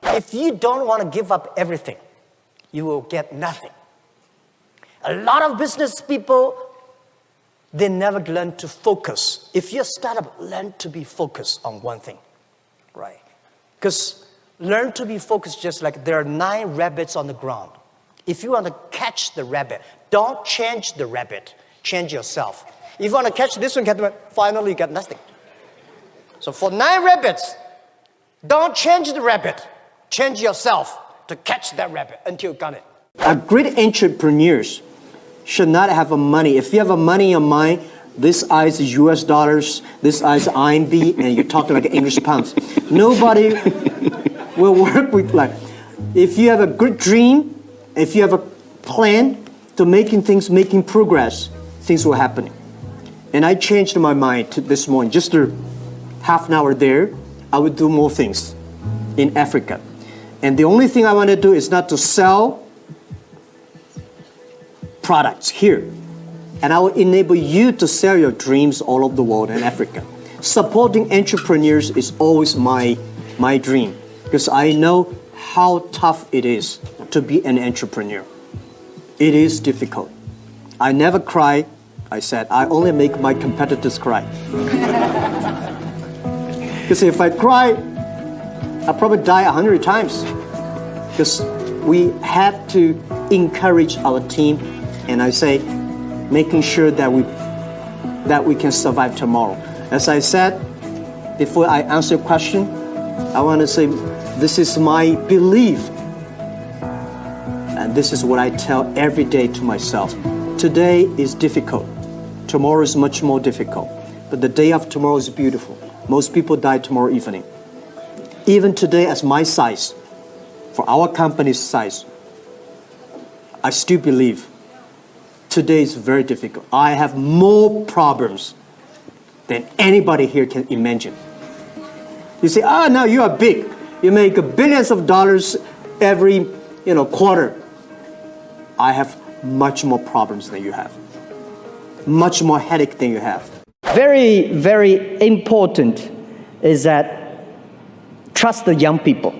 If you don't want to give up everything, you will get nothing. A lot of business people, they never learn to focus. If you're a startup, learn to be focused on one thing, right? Because learn to be focused just like there are 9 rabbits on the ground. If you want to catch the rabbit, don't change the rabbit, change yourself. If you want to catch this one, finally you get nothing. So for 9 rabbits, don't change the rabbit, change yourself to catch that rabbit until you got it. A great entrepreneurs should not have money. If you have money in your mind, this is US dollars, this is RMB, and you're talking like English pounds. Nobody will work with like. If you have a good dream, if you have a plan to making progress, things will happen. And I changed my mind this morning. Just a half an hour there, I would do more things in Africa. And the only thing I want to do is not to sell products here. And I will enable you to sell your dreams all over the world in Africa. Supporting entrepreneurs is always my dream, because I know how tough it is to be an entrepreneur. It is difficult. I never cry. I said, I only make my competitors cry. Because if I cry, I'll probably die 100 times. Because we have to encourage our team, and I say, making sure that we can survive tomorrow. As I said, before I answer your question, I want to say this is my belief. And this is what I tell every day to myself. Today is difficult. Tomorrow is much more difficult. But the day of tomorrow is beautiful. Most people die tomorrow evening. Even today, as my size, for our company's size, I still believe today is very difficult. I have more problems than anybody here can imagine. You say, no, you are big. You make billions of dollars every quarter. I have much more problems than you have. Much more headache than you have. Very, very important is that trust the young people.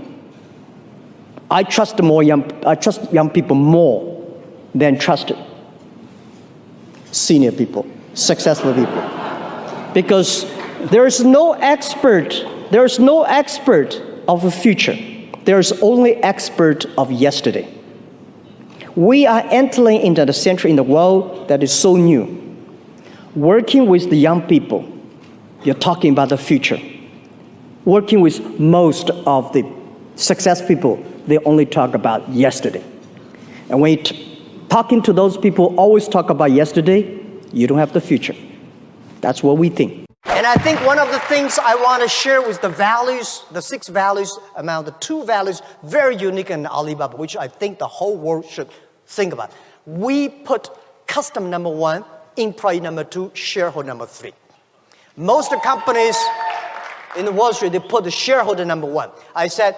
I trust young people more than trust senior people, successful people. Because there is no expert of the future. There is only expert of yesterday. We are entering into the century in the world that is so new. Working with the young people, you're talking about the future. Working with most of the success people, they only talk about yesterday. And when you're talking to those people, always talk about yesterday, you don't have the future. That's what we think. And I think one of the things I want to share with the values, the 6 values, among the 2 values, very unique in Alibaba, which I think the whole world should think about. We put customer number 1, employee number 2, shareholder number 3. Most companies in the Wall Street, they put the shareholder number 1. I said,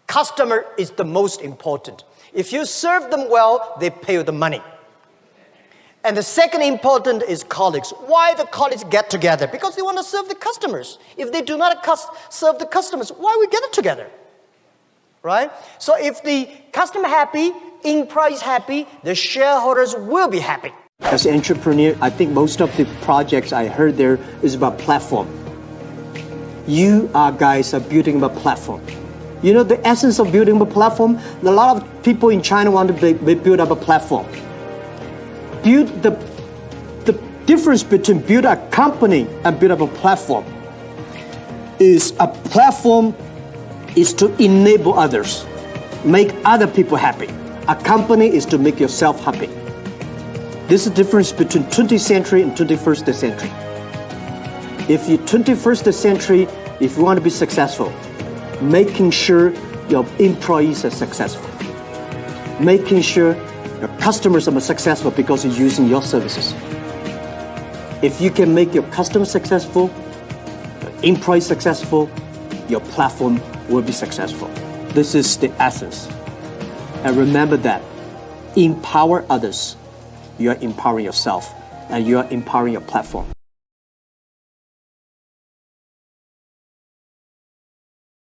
customer is the most important. If you serve them well, they pay you the money. And the second important is colleagues. Why the colleagues get together? Because they want to serve the customers. If they do not serve the customers, why we get together? Right? So if the customer happy, employees happy, the shareholders will be happy. As an entrepreneur, I think most of the projects I heard there is about platform. You guys are building a platform. You know the essence of building a platform? A lot of people in China want to build up a platform. Build the difference between build a company and build up a platform is a platform is to enable others, make other people happy. A company is to make yourself happy. This is the difference between 20th century and 21st century. If you're 21st century, if you want to be successful, making sure your employees are successful, making sure your customers are successful because you're using your services. If you can make your customers successful, your employees successful, your platform will be successful. This is the essence. And remember that. Empower others. You are empowering yourself, and you are empowering your platform.